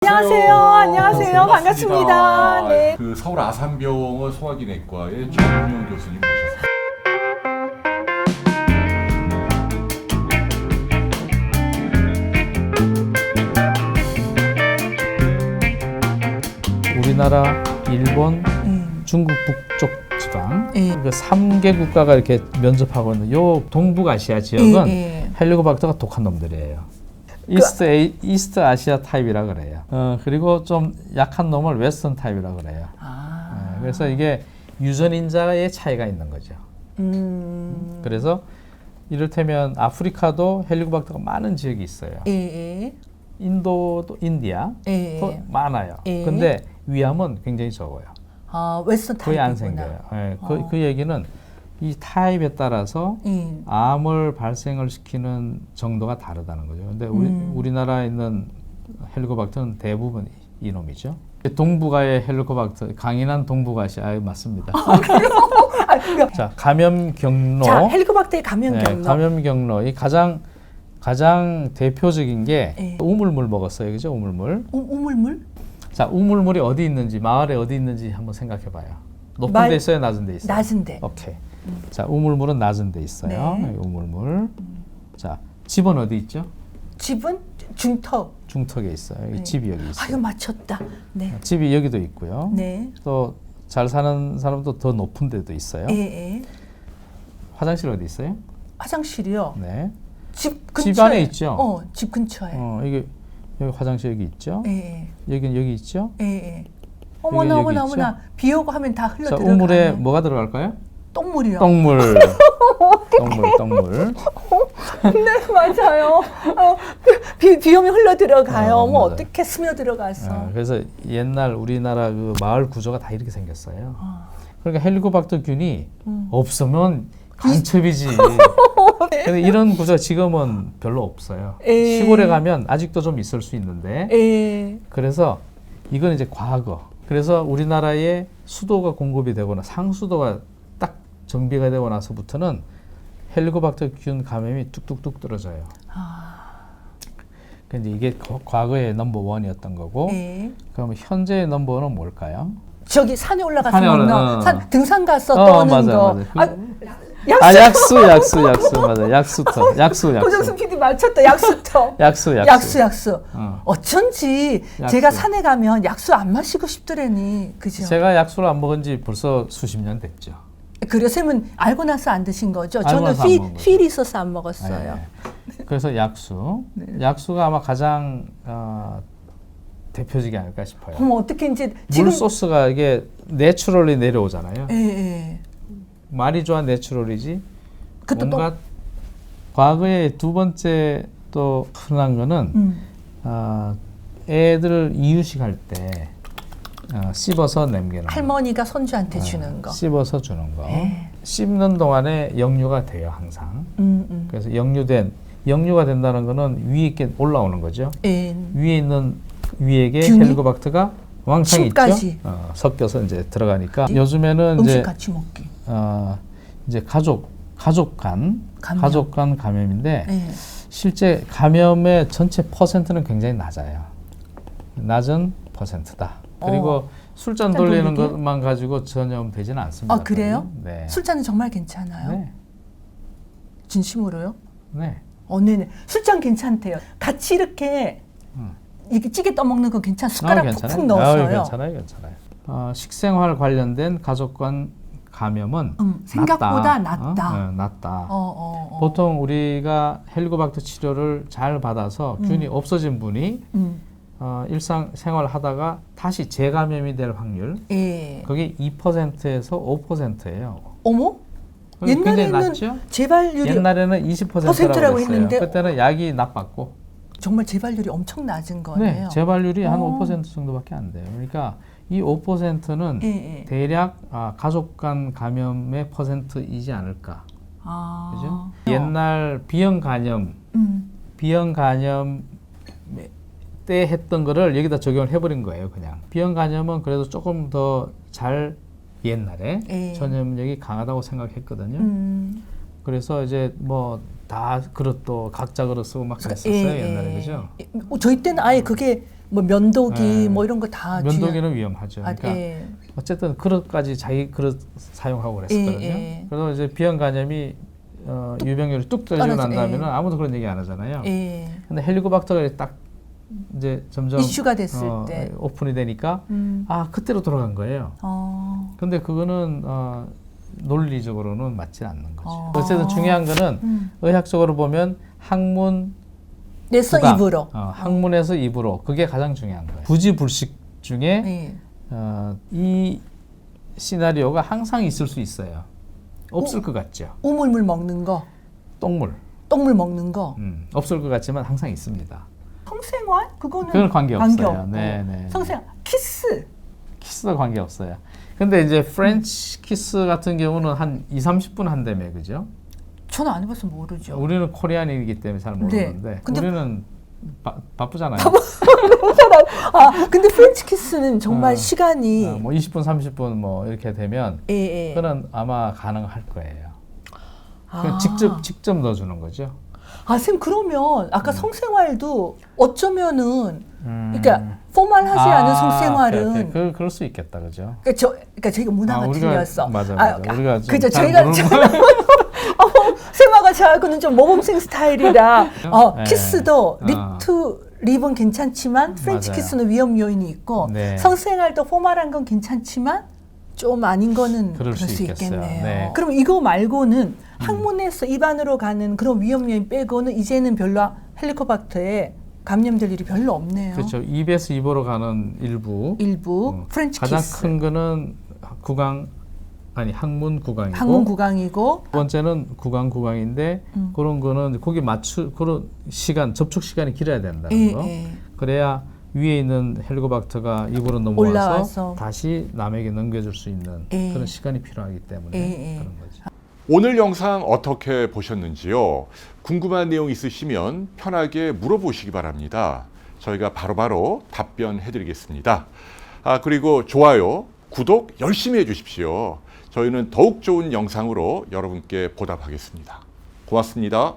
안녕하세요. 안녕하세요. 반갑습니다. 네. 그 서울 아산병원 소화기내과의 정윤 교수님 모셨습니다. 우리나라, 일본, 중국 북쪽 지방 예. 그 3개 국가가 이렇게 면접하고 있는 요 동북아시아 지역은 헬리코박터가 독한 놈들이에요. 이스트 아시아 타입이라 그래요. 그리고 좀 약한 놈을 웨스턴 타입이라 그래요. 그래서 이게 유전인자의 차이가 있는 거죠. 그래서 이를테면 아프리카도 헬리코박터가 많은 지역이 있어요. 인도도 인디아 또 많아요. 근데 위암은 굉장히 적어요. 웨스턴 타입이구나. 거의 안 생겨요. 그 얘기는 이 타입에 따라서 암을 발생을 시키는 정도가 다르다는 거죠. 근데 우리나라에 있는 헬리코박터는 대부분 이놈이죠. 동북아의 헬리코박터, 강인한 동북아시아 맞습니다. 자, 감염 경로. 자, 헬리코박터의 감염 경로. 감염 경로. 이 가장 대표적인 게 우물물 먹었어요, 그죠? 우물물. 우물물? 자, 우물물이 어디 있는지, 마을에 어디 있는지 한번 생각해봐요. 높은 데 있어요, 낮은 데 있어요? 낮은 데. 오케이. 자, 우물물은 낮은 데 있어요. 네. 우물물. 자, 집은 어디 있죠? 집은 중턱. 중턱에 있어요. 여기 집이 여기 있어요. 아유, 맞췄다. 네. 집이 여기도 있고요. 네. 또 잘 사는 사람도 더 높은 데도 있어요. 화장실 어디 있어요? 화장실이요? 네. 집 근처에. 집 안에 있죠? 집 근처에. 이게 여기 화장실 여기 있죠? 여기는 여기 있죠? 어머나, 여기 어머나, 있죠? 어머나. 비 오고 하면 다 흘러 자, 들어가네. 우물에 뭐가 들어갈까요? 똥물이요. 똥물. 똥물. 네, 맞아요. 비 오면 흘러 들어가요. 뭐 맞아요. 어떻게 스며 들어가서. 그래서 옛날 우리나라 그 마을 구조가 다 이렇게 생겼어요. 그러니까 헬리코박터균이 없으면 간첩이지. 근데 이런 구조가 지금은 별로 없어요. 시골에 가면 아직도 좀 있을 수 있는데. 그래서 이건 이제 과거. 그래서 우리나라에 수도가 공급이 되거나 상수도가 딱 정비가 되고 나서부터는 헬리코박터균 감염이 뚝뚝뚝 떨어져요. 근데 이게 과거의 넘버원이었던 거고, 그럼 현재의 넘버원은 뭘까요? 저기 산에 올라가서 산에 먹는 등산 가서 떠오는 거. 약수 맞아. 약수. 고정수 PD 맞췄다. 약수터. 약수. 어쩐지 제가 산에 가면 약수 안 마시고 싶더라니. 그죠? 제가 약수를 안 먹은 지 벌써 수십 년 됐죠. 그래서 쌤은 알고 나서 안 드신 거죠? 알고 저는 나서 안 먹은 필이 있어서 안 먹었어요. 그래서 약수. 약수가 아마 가장 대표적이 아닐까 싶어요. 그럼 어떻게 이제 물 지금 소스가 이게 내추럴리 내려오잖아요. 예. 말이 좋아 내추럴이지. 그것도 뭔가 과거에 두 번째 또 흔한 거는 애들 이유식 할 때 씹어서 남기는 할머니가 손주한테 주는 거. 씹어서 주는 거. 씹는 동안에 역류가 돼요, 항상. 그래서 역류가 된다는 거는 위에 있게 올라오는 거죠. 위에 있는 위액에 헬리코박터가 왕창 있죠. 섞여서 이제 들어가니까 요즘에는 음식 이제 같이 먹기. 이제 가족 간 감염인데 실제 감염의 전체 퍼센트는 굉장히 낮아요. 낮은 퍼센트다. 그리고 술잔 돌리는 것만 가지고 전염되지는 않습니다. 그래요? 네. 술잔은 정말 괜찮아요? 네. 진심으로요? 네. 네네. 술잔 괜찮대요. 같이 이렇게 찌개 떠먹는 거 괜찮아? 숟가락 푹푹 넣어서요. 괜찮아요. 식생활 관련된 가족 간 감염은 생각보다 낫다. 낫다. 보통 우리가 헬리코박터 치료를 잘 받아서 균이 없어진 분이 일상 생활 하다가 다시 재감염이 될 확률 그게 2%에서 5%예요. 어머? 옛날에는 재발률이 옛날에는 20%라고 했는데 그때는 약이 나빴고 정말 재발률이 엄청 낮은 거네요. 네, 재발률이 한 5% 정도밖에 안 돼요. 그러니까 이 5%는 대략 가족 간 감염의 퍼센트이지 않을까. 그죠? 옛날 비형 간염 때 했던 거를 여기다 적용을 해버린 거예요, 그냥. 비형 간염은 그래도 조금 더 잘 옛날에 전염력이 강하다고 생각했거든요. 그래서 이제 뭐 다 그릇도 각자 그릇 쓰고 막 그랬었어요, 옛날에. 그죠? 저희 때는 아예 그게 뭐 면도기 네. 뭐 이런 거 다 면도기는 위험하죠. 아, 그러니까 예. 어쨌든 그릇까지 자기 그릇 사용하고 그랬었거든요. 예. 그래서 이제 비형 간염이 유병률이 뚝 떨어지고 난 다음에는 예. 아무도 그런 얘기 안 하잖아요. 예. 근데 헬리코박터가 딱 이제 점점 이슈가 됐을 때 오픈이 되니까 그때로 돌아간 거예요. 근데 그거는 논리적으로는 맞지 않는 거죠. 어쨌든 중요한 거는 의학적으로 보면 항문 내서 구강, 입으로 항문에서 입으로 그게 가장 중요한 거예요. 부지불식 중에 예. 이 시나리오가 항상 있을 수 있어요. 없을 것 같죠. 우물물 먹는 거, 똥물 먹는 거. 없을 것 같지만 항상 있습니다. 성생활? 그거는 관계없어요. 네. 성생활, 키스도 관계없어요. 근데 이제 프렌치 키스 같은 경우는 한 2-30분 한다며, 그죠? 저는 안 해봐서 모르죠. 우리는 코리안이기 때문에 잘 모르는데 네. 근데 우리는 바쁘잖아요. 근데 프렌치 키스는 정말 시간이 뭐 20분, 30분 뭐 이렇게 되면 그는 아마 가능할 거예요. 그냥 직접 넣어주는 거죠. 쌤, 그러면 아까 성생활도 어쩌면은 그러니까 포멀하지 않은 성생활은 오케이. 그럴 수 있겠다, 그죠? 그러니까 저희가 문화가 틀렸어. 맞아. 우리가 그죠? 저희가 세마가 저하고는 좀 모범생 스타일이라 키스도 립 투 립은 괜찮지만 프렌치 맞아요. 키스는 위험 요인이 있고 네. 성생활도 포멀한 건 괜찮지만 좀 아닌 거는 그럴 수 있겠네요. 네. 그럼 이거 말고는 항문에서 입 안으로 가는 그런 위험 요인 빼고는 이제는 별로 헬리코박터에 감염될 일이 별로 없네요. 그렇죠. 입에서 입으로 가는 일부 프렌치 가장 키스. 큰 거는 항문 구강이고 항문 구강이고 두 번째는 구강인데 그런 거는 거기 그런 접촉 시간이 길어야 된다는 거. 그래야 위에 있는 헬리코박터가 입으로 넘어와서 올라와서. 다시 남에게 넘겨줄 수 있는 그런 시간이 필요하기 때문에 그런 거죠. 오늘 영상 어떻게 보셨는지요? 궁금한 내용 있으시면 편하게 물어보시기 바랍니다. 저희가 바로바로 답변해 드리겠습니다. 그리고 좋아요, 구독 열심히 해주십시오. 저희는 더욱 좋은 영상으로 여러분께 보답하겠습니다. 고맙습니다.